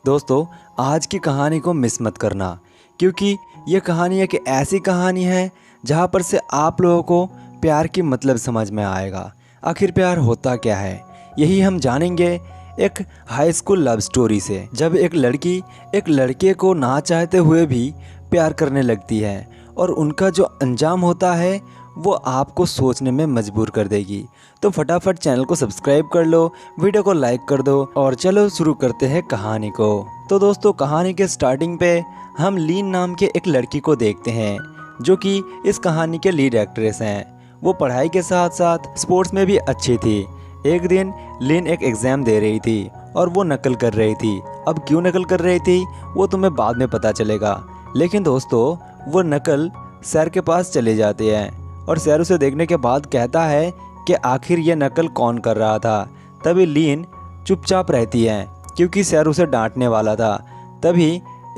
दोस्तों, आज की कहानी को मिस मत करना, क्योंकि ये कहानी एक ऐसी कहानी है जहाँ पर से आप लोगों को प्यार की मतलब समझ में आएगा। आखिर प्यार होता क्या है, यही हम जानेंगे एक हाई स्कूल लव स्टोरी से। जब एक लड़की एक लड़के को ना चाहते हुए भी प्यार करने लगती है और उनका जो अंजाम होता है वो आपको सोचने में मजबूर कर देगी। तो फटाफट चैनल को सब्सक्राइब कर लो, वीडियो को लाइक कर दो और चलो शुरू करते हैं कहानी को। तो दोस्तों, कहानी के स्टार्टिंग पे हम लीन नाम के एक लड़की को देखते हैं जो कि इस कहानी के लीड एक्ट्रेस हैं। वो पढ़ाई के साथ साथ स्पोर्ट्स में भी अच्छी थी। एक दिन लीन एक एग्ज़ाम दे रही थी और वो नकल कर रही थी। अब क्यों नकल कर रही थी वो तुम्हें बाद में पता चलेगा। लेकिन दोस्तों, वो नकल सर के पास चले जाते हैं और सर उसे देखने के बाद कहता है कि आखिर ये नकल कौन कर रहा था। तभी लीन चुपचाप रहती है क्योंकि सर उसे डांटने वाला था। तभी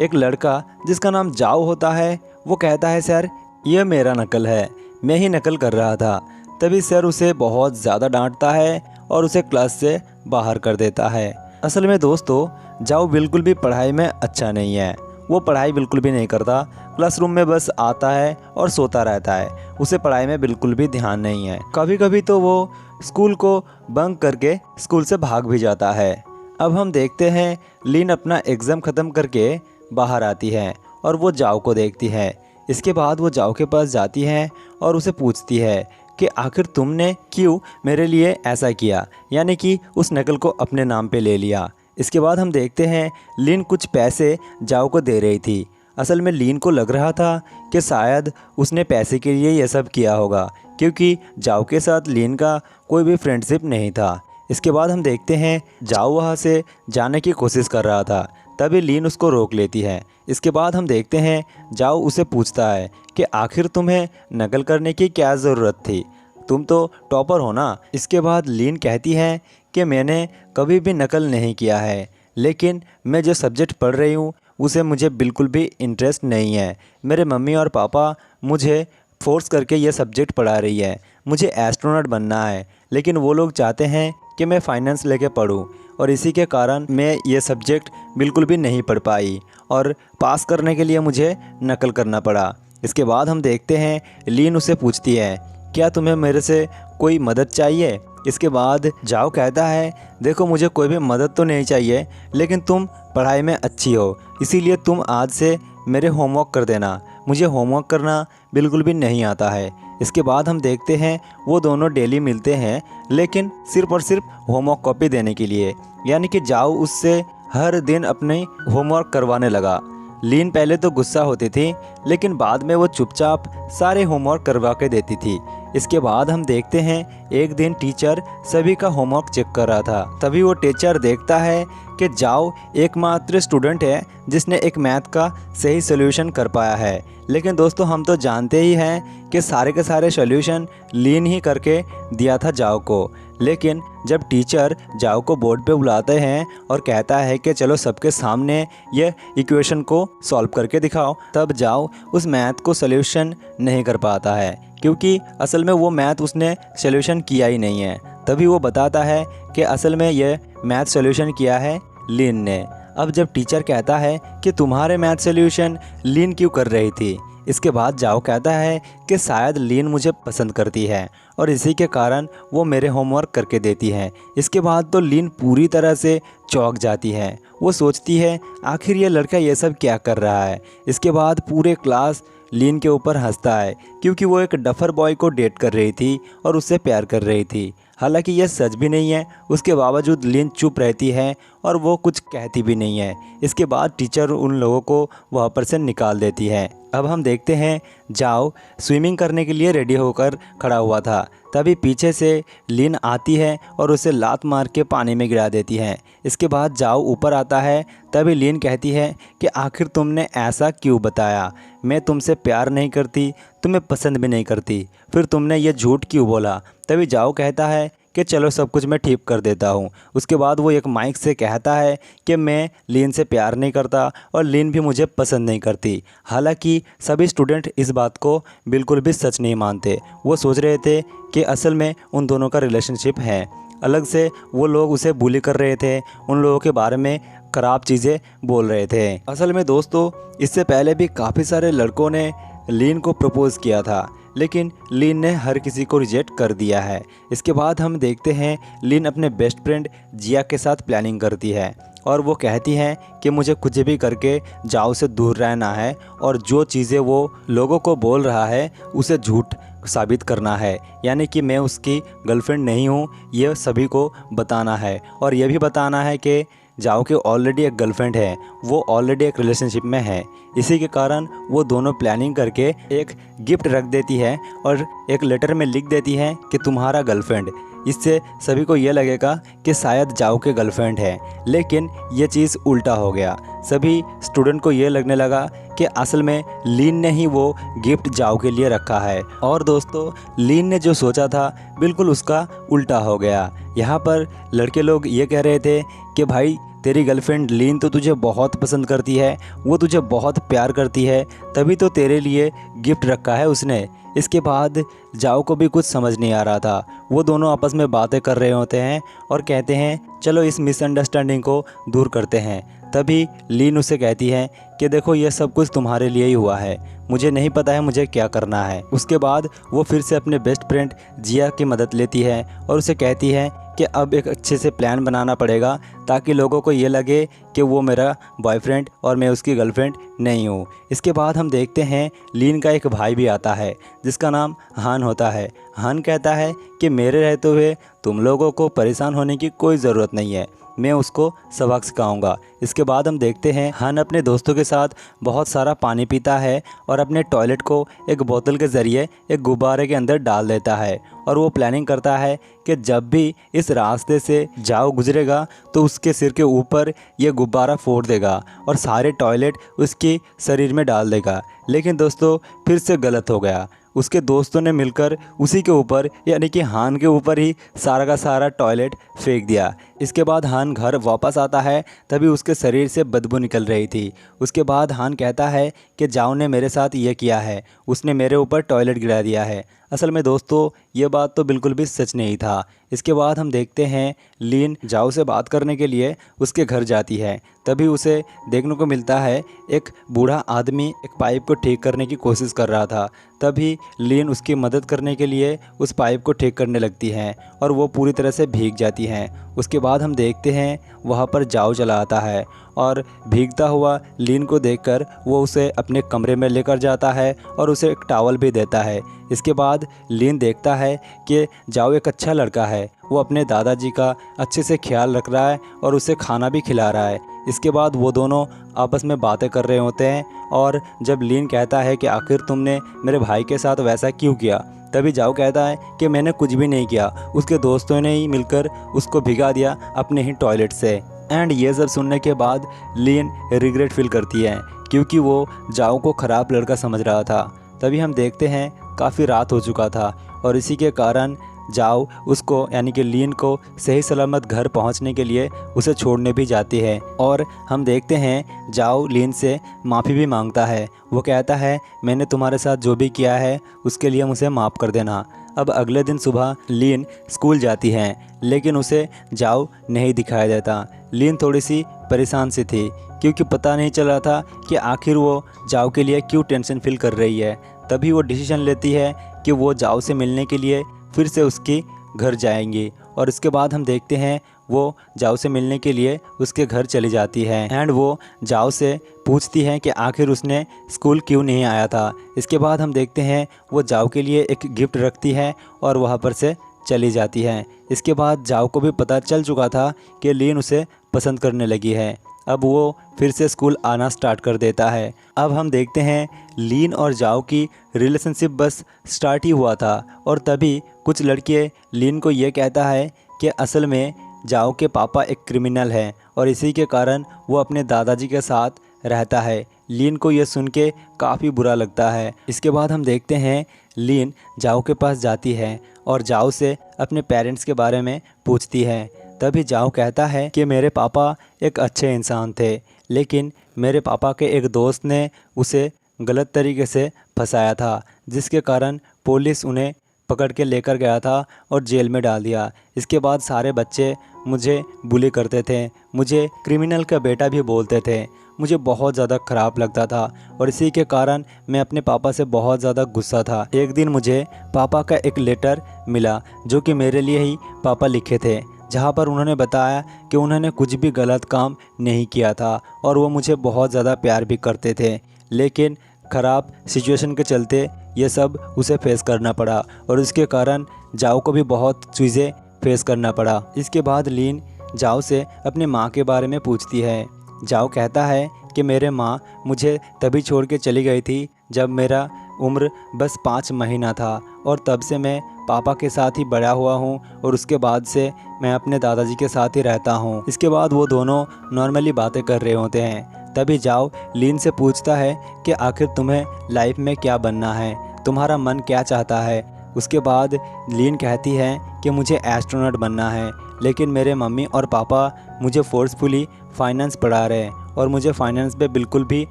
एक लड़का जिसका नाम जाओ होता है वो कहता है, सर ये मेरा नकल है, मैं ही नकल कर रहा था। तभी सर उसे बहुत ज़्यादा डांटता है और उसे क्लास से बाहर कर देता है। असल में दोस्तों, जाओ बिल्कुल भी पढ़ाई में अच्छा नहीं है। वो पढ़ाई बिल्कुल भी नहीं करता, क्लासरूम में बस आता है और सोता रहता है। उसे पढ़ाई में बिल्कुल भी ध्यान नहीं है। कभी कभी तो वो स्कूल को बंक करके स्कूल से भाग भी जाता है। अब हम देखते हैं लीन अपना एग्ज़ाम ख़त्म करके बाहर आती है और वो जाओ को देखती है। इसके बाद वो जाओ के पास जाती है और उसे पूछती है कि आखिर तुमने क्यों मेरे लिए ऐसा किया, यानी कि उस नकल को अपने नाम पे ले लिया। इसके बाद हम देखते हैं लीन कुछ पैसे जाओ को दे रही थी। असल में लीन को लग रहा था कि शायद उसने पैसे के लिए यह सब किया होगा, क्योंकि जाओ के साथ लीन का कोई भी फ्रेंडशिप नहीं था। इसके बाद हम देखते हैं जाओ वहाँ से जाने की कोशिश कर रहा था, तभी लीन उसको रोक लेती है। इसके बाद हम देखते हैं जाओ उसे पूछता है कि आखिर तुम्हें नकल करने की क्या ज़रूरत थी, तुम तो टॉपर हो ना। इसके बाद लीन कहती है कि मैंने कभी भी नकल नहीं किया है, लेकिन मैं जो सब्जेक्ट पढ़ रही हूँ उसे मुझे बिल्कुल भी इंटरेस्ट नहीं है। मेरे मम्मी और पापा मुझे फोर्स करके ये सब्जेक्ट पढ़ा रही है। मुझे एस्ट्रोनॉट बनना है, लेकिन वो लोग चाहते हैं कि मैं फाइनेंस लेके पढूं और इसी के कारण मैं ये सब्जेक्ट बिल्कुल भी नहीं पढ़ पाई और पास करने के लिए मुझे नकल करना पड़ा। इसके बाद हम देखते हैं लीन उसे पूछती है, क्या तुम्हें मेरे से कोई मदद चाहिए। इसके बाद जाओ कहता है, देखो मुझे कोई भी मदद तो नहीं चाहिए, लेकिन तुम पढ़ाई में अच्छी हो, इसीलिए तुम आज से मेरे होमवर्क कर देना। मुझे होमवर्क करना बिल्कुल भी नहीं आता है। इसके बाद हम देखते हैं वो दोनों डेली मिलते हैं, लेकिन सिर्फ और सिर्फ होमवर्क कॉपी देने के लिए, यानी कि जाओ उससे हर दिन अपने होमवर्क करवाने लगा। लीन पहले तो गुस्सा होती थी, लेकिन बाद में वो चुपचाप सारे होमवर्क करवा के देती थी। इसके बाद हम देखते हैं एक दिन टीचर सभी का होमवर्क चेक कर रहा था। तभी वो टीचर देखता है कि जाओ एकमात्र स्टूडेंट है जिसने एक मैथ का सही सॉल्यूशन कर पाया है। लेकिन दोस्तों, हम तो जानते ही हैं कि सारे के सारे सॉल्यूशन लीन ही करके दिया था जाओ को। लेकिन जब टीचर जाओ को बोर्ड पे बुलाते हैं और कहता है कि चलो सबके सामने ये इक्वेशन को सॉल्व करके दिखाओ, तब जाओ उस मैथ को सॉल्यूशन नहीं कर पाता है, क्योंकि असल में वो मैथ उसने सॉल्यूशन किया ही नहीं है। तभी वो बताता है कि असल में ये मैथ सॉल्यूशन किया है लीन ने। अब जब टीचर कहता है कि तुम्हारे मैथ सॉल्यूशन लीन क्यों कर रही थी, इसके बाद जाओ कहता है कि शायद लीन मुझे पसंद करती है और इसी के कारण वो मेरे होमवर्क करके देती है। इसके बाद तो लीन पूरी तरह से चौंक जाती है। वो सोचती है आखिर ये लड़का ये सब क्या कर रहा है। इसके बाद पूरे क्लास लीन के ऊपर हंसता है, क्योंकि वो एक डफर बॉय को डेट कर रही थी और उससे प्यार कर रही थी। हालांकि यह सच भी नहीं है, उसके बावजूद लीन चुप रहती है और वो कुछ कहती भी नहीं है। इसके बाद टीचर उन लोगों को वहाँ पर से निकाल देती है। अब हम देखते हैं जाओ स्विमिंग करने के लिए रेडी होकर खड़ा हुआ था। तभी पीछे से लीन आती है और उसे लात मार के पानी में गिरा देती है। इसके बाद जाओ ऊपर आता है। तभी लीन कहती है कि आखिर तुमने ऐसा क्यों बताया, मैं तुमसे प्यार नहीं करती, तुम्हें पसंद भी नहीं करती, फिर तुमने ये झूठ क्यों बोला। तभी जाओ कहता है कि चलो सब कुछ मैं ठीक कर देता हूँ। उसके बाद वो एक माइक से कहता है कि मैं लीन से प्यार नहीं करता और लीन भी मुझे पसंद नहीं करती। हालांकि सभी स्टूडेंट इस बात को बिल्कुल भी सच नहीं मानते। वो सोच रहे थे कि असल में उन दोनों का रिलेशनशिप है। अलग से वो लोग उसे बुली कर रहे थे, उन लोगों के बारे में ख़राब चीज़ें बोल रहे थे। असल में दोस्तों इससे पहले भी काफ़ी सारे लड़कों ने लीन को प्रपोज़ किया था, लेकिन लीन ने हर किसी को रिजेक्ट कर दिया है। इसके बाद हम देखते हैं लीन अपने बेस्ट फ्रेंड जिया के साथ प्लानिंग करती है और वो कहती हैं कि मुझे कुछ भी करके जाओ से दूर रहना है और जो चीज़ें वो लोगों को बोल रहा है उसे झूठ साबित करना है, यानी कि मैं उसकी गर्लफ्रेंड नहीं हूँ, ये सभी को बताना है। और ये भी बताना है कि जाओ के ऑलरेडी एक गर्लफ्रेंड है, वो ऑलरेडी एक रिलेशनशिप में है। इसी के कारण वो दोनों प्लानिंग करके एक गिफ्ट रख देती है और एक लेटर में लिख देती है कि तुम्हारा गर्लफ्रेंड। इससे सभी को ये लगेगा कि शायद जाओ के गर्लफ्रेंड है, लेकिन ये चीज़ उल्टा हो गया। सभी स्टूडेंट को ये लगने लगा कि असल में लीन ने ही वो गिफ्ट जाओ के लिए रखा है। और दोस्तों लीन ने जो सोचा था बिल्कुल उसका उल्टा हो गया। यहाँ पर लड़के लोग ये कह रहे थे कि भाई तेरी गर्लफ्रेंड लीन तो तुझे बहुत पसंद करती है, वो तुझे बहुत प्यार करती है, तभी तो तेरे लिए गिफ्ट रखा है उसने। इसके बाद जाओ को भी कुछ समझ नहीं आ रहा था। वो दोनों आपस में बातें कर रहे होते हैं और कहते हैं चलो इस मिसअंडरस्टैंडिंग को दूर करते हैं। तभी लीन उसे कहती है कि देखो ये सब कुछ तुम्हारे लिए ही हुआ है, मुझे नहीं पता है मुझे क्या करना है। उसके बाद वो फिर से अपने बेस्ट फ्रेंड जिया की मदद लेती है और उसे कहती है कि अब एक अच्छे से प्लान बनाना पड़ेगा ताकि लोगों को ये लगे कि वो मेरा बॉयफ्रेंड और मैं उसकी गर्लफ्रेंड नहीं हूँ। इसके बाद हम देखते हैं लीन का एक भाई भी आता है जिसका नाम हान होता है। हान कहता है कि मेरे रहते हुए तुम लोगों को परेशान होने की कोई ज़रूरत नहीं है, मैं उसको सबक सिखाऊंगा। इसके बाद हम देखते हैं हान अपने दोस्तों के साथ बहुत सारा पानी पीता है और अपने टॉयलेट को एक बोतल के ज़रिए एक गुब्बारे के अंदर डाल देता है और वो प्लानिंग करता है कि जब भी इस रास्ते से जाओ गुजरेगा तो उसके सिर के ऊपर ये गुब्बारा फोड़ देगा और सारे टॉयलेट उसके शरीर में डाल देगा। लेकिन दोस्तों फिर से गलत हो गया। उसके दोस्तों ने मिलकर उसी के ऊपर यानी कि हान के ऊपर ही सारा का सारा टॉयलेट फेंक दिया। इसके बाद हान घर वापस आता है, तभी उसके शरीर से बदबू निकल रही थी। उसके बाद हान कहता है कि जाओ ने मेरे साथ ये किया है, उसने मेरे ऊपर टॉयलेट गिरा दिया है। असल में दोस्तों ये बात तो बिल्कुल भी सच नहीं था। इसके बाद हम देखते हैं लीन जाओ से बात करने के लिए उसके घर जाती है। तभी उसे देखने को मिलता है एक बूढ़ा आदमी एक पाइप को ठीक करने की कोशिश कर रहा था। तभी लीन उसकी मदद करने के लिए उस पाइप को ठीक करने लगती है और वो पूरी तरह से भीग जाती हैं। उसके बाद हम देखते हैं वहाँ पर जाओ चला आता है और भीगता हुआ लीन को देखकर वो उसे अपने कमरे में लेकर जाता है और उसे एक टॉवल भी देता है। इसके बाद लीन देखता है कि जाओ एक अच्छा लड़का है, वो अपने दादाजी का अच्छे से ख्याल रख रहा है और उसे खाना भी खिला रहा है। इसके बाद वो दोनों आपस में बातें कर रहे होते हैं और जब लीन कहता है कि आखिर तुमने मेरे भाई के साथ वैसा क्यों किया, तभी जाओ कहता है कि मैंने कुछ भी नहीं किया, उसके दोस्तों ने ही मिलकर उसको भिगा दिया अपने ही टॉयलेट से। एंड ये सब सुनने के बाद लीन रिग्रेट फील करती है क्योंकि वो जाओ को ख़राब लड़का समझ रहा था। तभी हम देखते हैं काफ़ी रात हो चुका था और इसी के कारण जाओ उसको यानी कि लीन को सही सलामत घर पहुंचने के लिए उसे छोड़ने भी जाती है। और हम देखते हैं जाओ लीन से माफ़ी भी मांगता है। वो कहता है मैंने तुम्हारे साथ जो भी किया है उसके लिए मुझे माफ़ कर देना। अब अगले दिन सुबह लीन स्कूल जाती है लेकिन उसे जाओ नहीं दिखाई देता। लीन थोड़ी सी परेशान सी थी क्योंकि पता नहीं चल रहा था कि आखिर वो जाओ के लिए क्यों टेंशन फील कर रही है। तभी वो डिसीजन लेती है कि वो जाओ से मिलने के लिए फिर से उसके घर जाएंगी और इसके बाद हम देखते हैं वो जाओ से मिलने के लिए उसके घर चली जाती है एंड वो जाओ से पूछती है कि आखिर उसने स्कूल क्यों नहीं आया था। इसके बाद हम देखते हैं वो जाओ के लिए एक गिफ्ट रखती है और वहाँ पर से चली जाती है। इसके बाद जाओ को भी पता चल चुका था कि लीन उसे पसंद करने लगी है। अब वो फिर से स्कूल आना स्टार्ट कर देता है। अब हम देखते हैं लीन और जाओ की रिलेशनशिप बस स्टार्ट ही हुआ था और तभी कुछ लड़के लीन को ये कहता है कि असल में जाओ के पापा एक क्रिमिनल हैं और इसी के कारण वो अपने दादाजी के साथ रहता है। लीन को ये सुन के काफ़ी बुरा लगता है। इसके बाद हम देखते हैं लीन जाओ के पास जाती है और जाओ से अपने पेरेंट्स के बारे में पूछती है। तभी जाओ कहता है कि मेरे पापा एक अच्छे इंसान थे लेकिन मेरे पापा के एक दोस्त ने उसे गलत तरीके से फंसाया था जिसके कारण पुलिस उन्हें पकड़ के लेकर गया था और जेल में डाल दिया। इसके बाद सारे बच्चे मुझे बुली करते थे, मुझे क्रिमिनल का बेटा भी बोलते थे। मुझे बहुत ज़्यादा ख़राब लगता था और इसी के कारण मैं अपने पापा से बहुत ज़्यादा गुस्सा था। एक दिन मुझे पापा का एक लेटर मिला जो कि मेरे लिए ही पापा लिखे थे, जहाँ पर उन्होंने बताया कि उन्होंने कुछ भी गलत काम नहीं किया था और वो मुझे बहुत ज़्यादा प्यार भी करते थे, लेकिन ख़राब सिचुएशन के चलते ये सब उसे फेस करना पड़ा और उसके कारण जाओ को भी बहुत चीज़ें फेस करना पड़ा। इसके बाद लीन जाओ से अपनी माँ के बारे में पूछती है। जाओ कहता है कि मेरे माँ मुझे तभी छोड़ के चली गई थी जब मेरा उम्र बस 5 महीना था और तब से मैं पापा के साथ ही बड़ा हुआ हूँ और उसके बाद से मैं अपने दादाजी के साथ ही रहता हूँ। इसके बाद वो दोनों नॉर्मली बातें कर रहे होते हैं। तभी जाओ लीन से पूछता है कि आखिर तुम्हें लाइफ में क्या बनना है, तुम्हारा मन क्या चाहता है। उसके बाद लीन कहती है कि मुझे एस्ट्रोनॉट बनना है, लेकिन मेरे मम्मी और पापा मुझे फोर्सफुली फाइनेंस पढ़ा रहे हैं और मुझे फाइनेंस पे बिल्कुल भी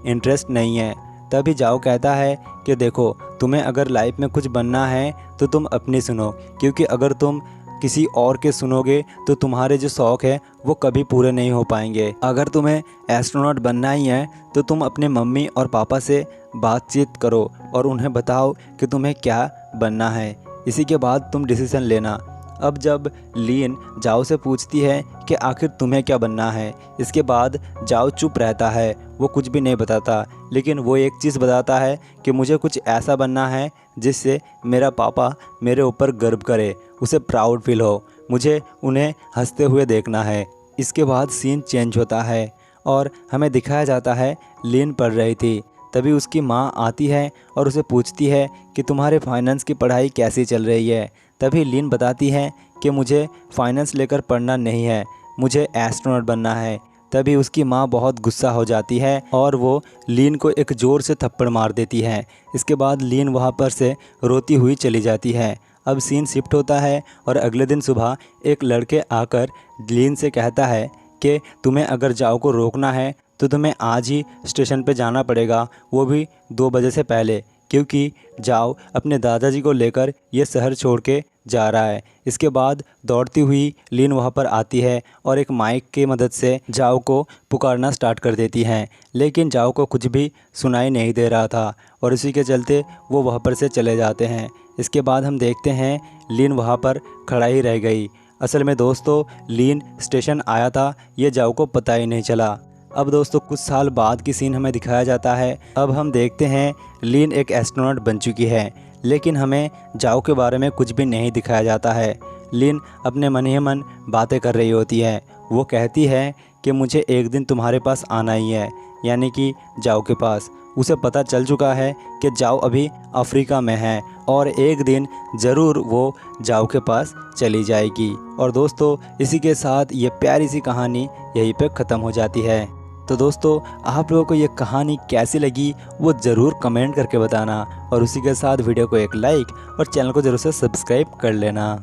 इंटरेस्ट नहीं है। तभी जाओ कहता है कि देखो, तुम्हें अगर लाइफ में कुछ बनना है तो तुम अपनी सुनो, क्योंकि अगर तुम किसी और के सुनोगे तो तुम्हारे जो शौक़ है वो कभी पूरे नहीं हो पाएंगे। अगर तुम्हें एस्ट्रोनॉट बनना ही है तो तुम अपने मम्मी और पापा से बातचीत करो और उन्हें बताओ कि तुम्हें क्या बनना है, इसी के बाद तुम डिसीज़न लेना। अब जब लीन जाओ से पूछती है कि आखिर तुम्हें क्या बनना है, इसके बाद जाओ चुप रहता है, वो कुछ भी नहीं बताता, लेकिन वो एक चीज़ बताता है कि मुझे कुछ ऐसा बनना है जिससे मेरा पापा मेरे ऊपर गर्व करे, उसे प्राउड फील हो, मुझे उन्हें हंसते हुए देखना है। इसके बाद सीन चेंज होता है और हमें दिखाया जाता है लीन पढ़ रही थी। तभी उसकी माँ आती है और उसे पूछती है कि तुम्हारे फाइनेंस की पढ़ाई कैसी चल रही है। तभी लीन बताती है कि मुझे फाइनेंस लेकर पढ़ना नहीं है, मुझे एस्ट्रोनॉट बनना है। तभी उसकी माँ बहुत गुस्सा हो जाती है और वो लीन को एक ज़ोर से थप्पड़ मार देती है। इसके बाद लीन वहाँ पर से रोती हुई चली जाती है। अब सीन शिफ्ट होता है और अगले दिन सुबह एक लड़के आकर लीन से कहता है कि तुम्हें अगर जाओ को रोकना है तो तुम्हें आज ही स्टेशन पे जाना पड़ेगा, वो भी 2 बजे से पहले, क्योंकि जाओ अपने दादाजी को लेकर ये शहर छोड़ के जा रहा है। इसके बाद दौड़ती हुई लीन वहाँ पर आती है और एक माइक की मदद से जाओ को पुकारना स्टार्ट कर देती हैं, लेकिन जाओ को कुछ भी सुनाई नहीं दे रहा था और इसी के चलते वो वहाँ पर से चले जाते हैं। इसके बाद हम देखते हैं लीन वहाँ पर खड़ा ही रह गई। असल में दोस्तों लीन स्टेशन आया था, ये जाओ को पता ही नहीं चला। अब दोस्तों कुछ साल बाद की सीन हमें दिखाया जाता है। अब हम देखते हैं लीन एक एस्ट्रोनॉट बन चुकी है, लेकिन हमें जाओ के बारे में कुछ भी नहीं दिखाया जाता है। लीन अपने मन ही मन बातें कर रही होती है। वो कहती है कि मुझे एक दिन तुम्हारे पास आना ही है, यानी कि जाओ के पास। उसे पता चल चुका है कि जाओ अभी अफ्रीका में है और एक दिन ज़रूर वो जाओ के पास चली जाएगी। और दोस्तों इसी के साथ ये प्यारी सी कहानी यहीं पे ख़त्म हो जाती है। तो दोस्तों आप लोगों को ये कहानी कैसी लगी वो ज़रूर कमेंट करके बताना और उसी के साथ वीडियो को एक लाइक और चैनल को ज़रूर से सब्सक्राइब कर लेना।